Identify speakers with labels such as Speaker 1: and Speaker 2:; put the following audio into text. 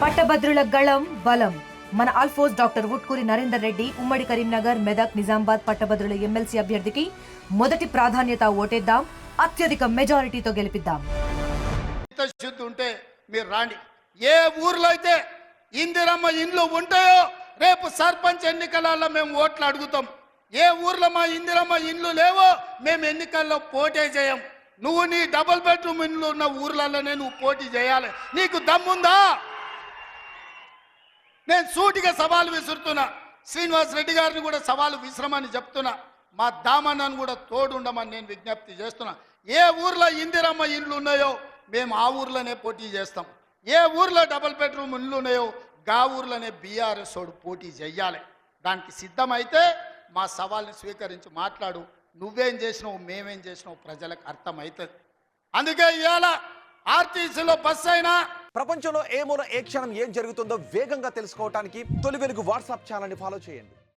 Speaker 1: పట్టభద్రుల గళం బలం మన ఆల్ఫోస్ డాక్టర్ ఉట్కూరి నరేందర్ రెడ్డి ఉమ్మడి కరీంనగర్ మెదక్ నిజామాబాద్ పట్టభద్రుల ఎమ్మెల్సీ అభ్యర్థికి మొదటి ప్రాధాన్యత ఓటేద్దాం, అత్యధిక మెజారిటీతో గెలిపిద్దాం.
Speaker 2: శుద్ధి ఉంటే మీరు రాండి. ఏ ఊర్లో అయితే ఇందిరమ్మ ఇండ్లు ఉంటాయో రేపు సర్పంచ్ ఎన్నికలలో మేము ఓట్లు అడుగుతాం. ఏ ఊర్లో మా ఇందిరమ్మ ఇండ్లు లేవో మేము ఎన్నికల్లో పోటీ చేయం. నువ్వు నీ డబుల్ బెడ్రూమ్ ఇండ్లు ఉన్న ఊర్లలోనే నువ్వు పోటీ చేయాలి. నీకు దమ్ముందా? నేను సూటిగా సవాలు విసురుతున్నా. శ్రీనివాస్ రెడ్డి గారిని కూడా సవాలు విసిరమని చెప్తున్నా. మా దామన్నను కూడా తోడుండమని నేను విజ్ఞప్తి చేస్తున్నా. ఏ ఊర్లో ఇందిరమ్మ ఇండ్లు ఉన్నాయో మేము ఆ ఊర్లోనే పోటీ చేస్తాం. ఏ ఊర్లో డబుల్ బెడ్రూమ్ ఇండ్లు ఉన్నాయో గా ఊర్లోనే బీఆర్ఎస్ వాడు పోటీ చెయ్యాలి. దానికి సిద్ధమైతే మా సవాల్ని స్వీకరించి మాట్లాడు. నువ్వేం చేసినావు, మేమేం చేసినావు ప్రజలకు అర్థమవుతుంది. అందుకే ఇవాళ ఆర్టీసీలో బస్సు అయినా
Speaker 3: ప్రపంచంలో ఏ మూల ఏ క్షణం ఏం జరుగుతుందో వేగంగా తెలుసుకోవడానికి తొలి వెలుగు వాట్సాప్ ఛానల్ని ఫాలో చేయండి.